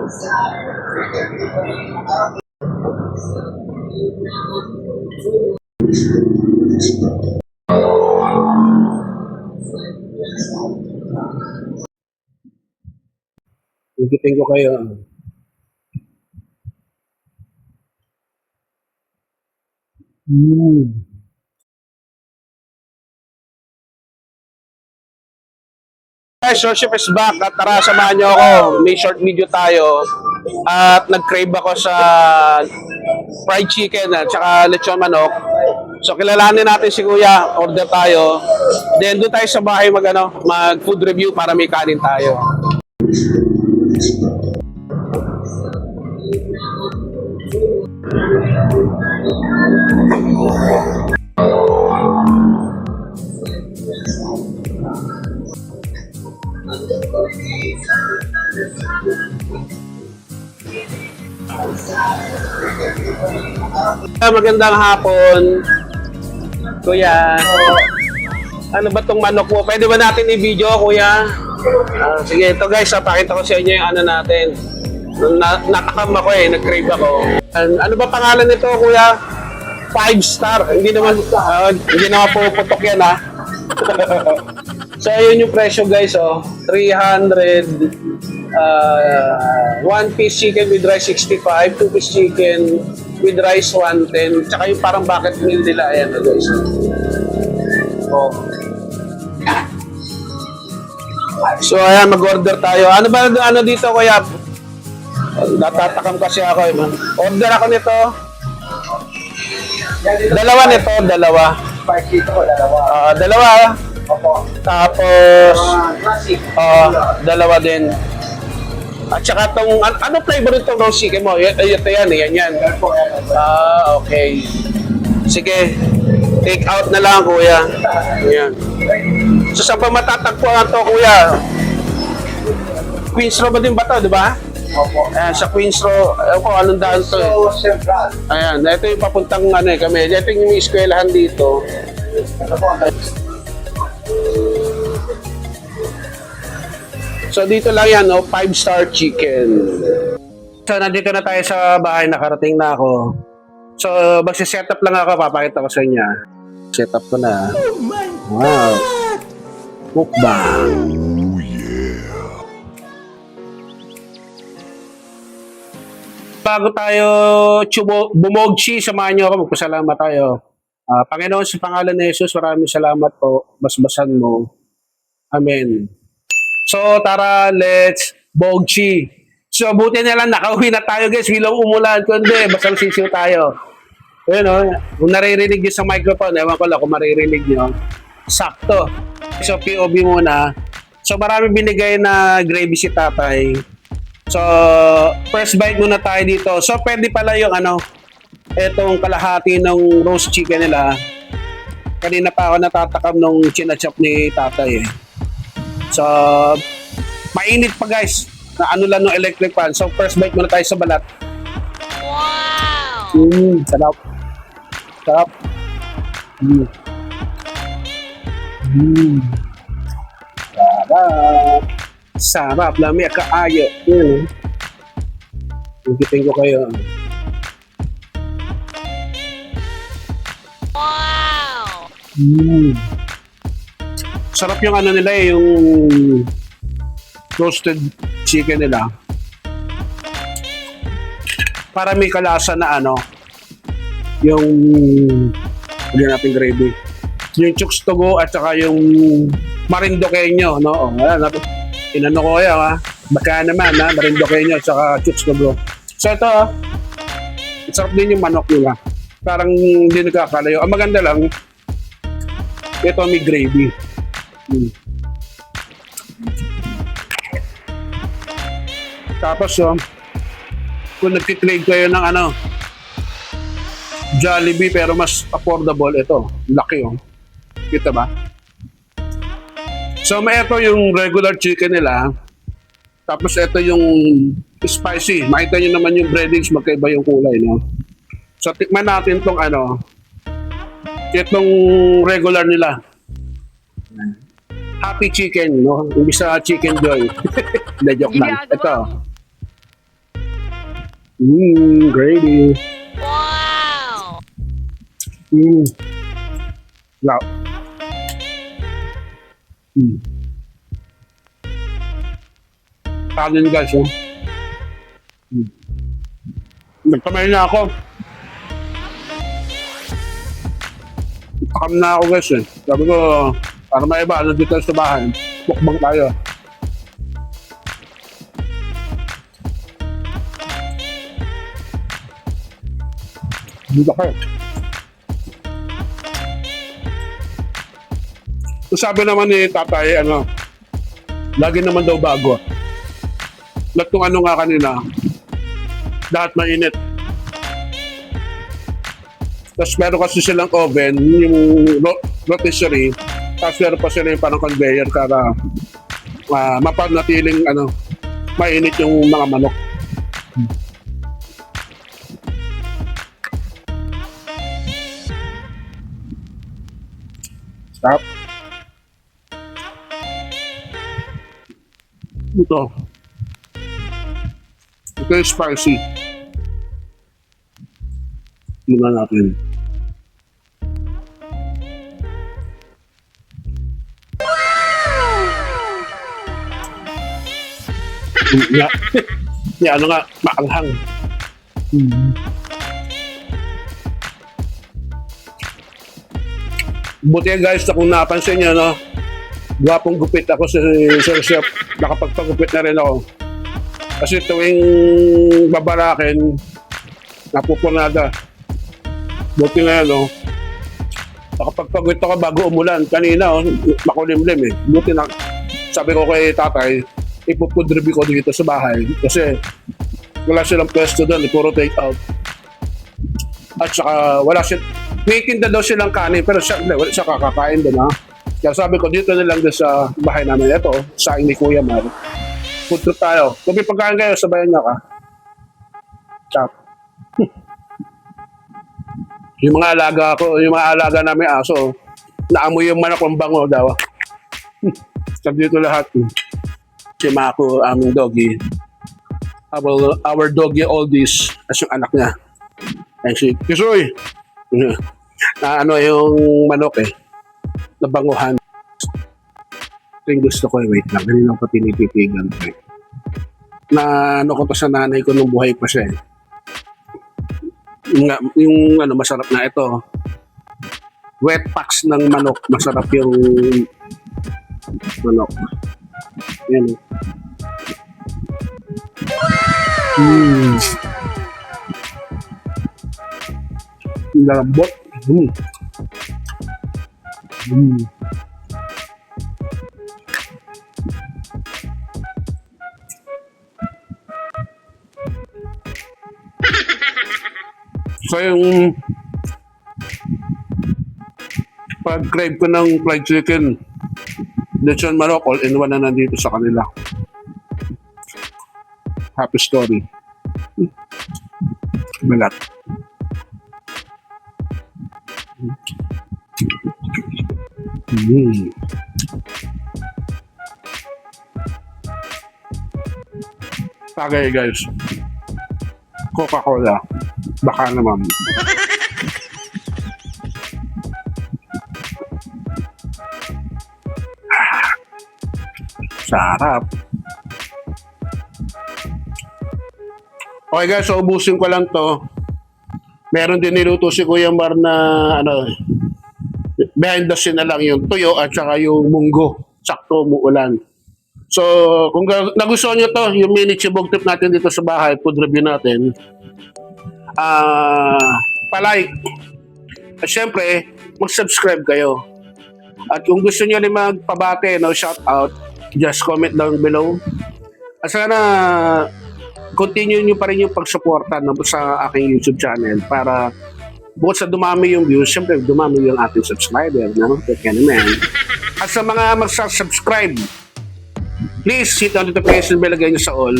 Ikutin ko kayo. Guys, Worship is back at tara samahan nyo ako. May short video tayo at nag-crave ako sa fried chicken at saka lechon manok. So kilalanin natin si Kuya, order tayo. Then doon tayo sa bahay mag food review para may kanin tayo. Magandang hapon, Kuya. Ano ba tong manok mo? Pwede ba natin i-video, Kuya? Sige, ito guys, pakita ko sa inyo yung ano natin. Natakam ako nag-crave ako. Ano ba pangalan nito, Kuya? 5 star. Hindi naman puputok yan, ha? So, yun yung presyo, guys, 300. 1 piece chicken with rice 65, 2 piece chicken with rice 110, tsaka yung parang bucket meal nila, ayan guys. So ayan, mag-order tayo. Ano ba dito, Kuya? Natatakam kasi ako. Order ako nito. Dalawa nito, dalawa. Dalawa. Tapos dalawa din. At saka itong, ano flavor ito roast chicken mo? Ito yan. Okay. Sige, take out na lang, Kuya. Yan. So, saan pa matatagpuan ito, Kuya? Queens Row ba din ba ito, di ba? Opo. Ayan, sa Queens Row, anong daan ito So, Central. Ayan, ito yung papuntang kami. Ito yung may eskwelahan dito. Ito po ang So dito lang yan, 5-star chicken. So nandito na tayo sa bahay, nakarating na ako. So magsi-setup lang ako, papakita ko sa inyo. Setup ko na. Oh my Wow. Mukbang. Oh yeah. Bago tayo bumogchi, samahan niyo ako, magpasalamat tayo. Panginoon, sa pangalan ni Jesus, maraming salamat po. Basbasan mo. Amen. So, tara, let's bogchi. So, buti na lang, nakauwi na tayo, guys. Bilang umulan, kundi, basang sisiw tayo. Ayun, kung naririnig nyo sa microphone, ewan ko lang kung maririnig nyo. Sakto. So, POV muna. So, marami binigay na gravy si tatay. So, first bite muna tayo dito. So, pwede pala yung etong kalahati ng roast chicken nila. Kanina pa ako natatakam nung chinachop ni tatay So, mainit pa guys. Na lang ng electric fan. So, first bite muna tayo sa balat. Wow! Sarap. Sarap. Sarap. Sarap. Lami kaayo. Igitin ko kayo. Wow! Sarap yung nila yung roasted chicken nila. Para may kalasa na yung natin gravy. Yung chooks to go at saka yung marindoqueño, no? Inano ko yan, baka naman, marindoqueño at saka chooks to go. So ito, sarap din yung manok nila. Parang hindi nagkakalayo. Ang maganda lang, ito may gravy. Tapos kung nagkikrave kayo ng Jollibee pero mas affordable, ito laki kita ba? So may ito yung regular chicken nila, tapos ito yung spicy. Makita nyo naman yung breadings, magkaiba yung kulay, no? So tikman natin tong itong regular nila. Happy chicken, no? Imbis sa chicken joy. Hindi, joke lang. Ito. Gravy. Wow! Wow. Kanin guys, oh. Nagkamay na ako. Pakam na ako guys eh. Sabi ko, para maiba, ano dito sa bahay. Mukbang tayo. Dito kayo. So, sabi naman ni tatay, ano, lagi naman daw bago. Lahat ng ano nga kanina, lahat mainit. Tapos meron kasi silang oven, yung rotisserie, tapos meron pa sila yung parang conveyor para mapanatiling ano, mainit yung mga manok. Stop. Ito. Ito yung spicy. Tingnan natin. Ya, ya ano nga, maanghang. Buti yan guys, na kung napansin nyo, no? Gwapong gupit ako sa Sir Chef. Nakapagpagupit na rin ako. Kasi tuwing babarakin, napupunada. Buti nga yan, no? Nakapagpagupit ako bago umulan. Kanina, oh, makulimlim eh. Buti na, sabi ko kay tatay, ipupudribi ko dito sa bahay. Kasi wala silang pwesto doon, puro take out. At saka wala siya, may tinda daw silang kanin, pero siya, wala siya kakakain doon, ha? Kaya sabi ko, dito na lang din sa bahay namin. Ito, sa ni Kuya Mar. Food trip tayo. Kung may pagkain kayo, sabayan niya ka. Chop. Yung mga alaga ko, yung mga alaga namin aso, naamoy yung manok ng bango daw. Sabi dito lahat. Si Mako, aming doggy. Our doggy oldies, as yung anak niya. Ay si Kisoy. Na ano yung manok eh. Nabanguhan. Ito yung gusto ko eh. Wait lang. Kanina ko tinititigan ko eh. Na ano ko to sa nanay ko nung buhay pa siya eh. Yung ano masarap na ito. Wet packs ng manok. Masarap yung manok. Yan eh. Lambot. So yung pag-crave ko ng fried chicken, lechon manok, all in one na nandito sa kanila. Happy story. Malat. Tagay guys. Coca-Cola. Baka naman. Sarap. Okay guys, so ubusin ko lang to. Meron din niluto si Kuya Mar na ano, behind the scene na lang yung tuyo at saka yung munggo. Sakto umuulan. So, kung nagustuhan nyo to, yung mini chibog trip natin dito sa bahay, food review natin, palike. At syempre, mag-subscribe kayo. At kung gusto nyo rin magpabate, no, shout out, just comment down below. At sana, continue nyo pa rin yung pagsuporta no, sa aking YouTube channel para bukod sa dumami yung views, syempre dumami yung ating subscriber, no? Kaya naman. At sa mga magsasubscribe, please hit on the notification bell, lagay nyo sa all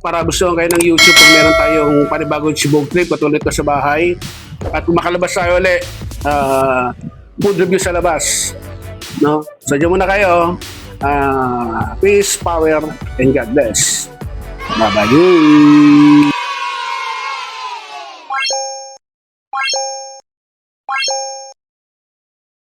para gusto kayo ng YouTube pag meron tayong panibagong chibog trip at ulit na sa bahay. At kung makalabas tayo ulit, food review sa labas. No? So dyan muna kayo. Peace, power, and God bless. Bye-bye.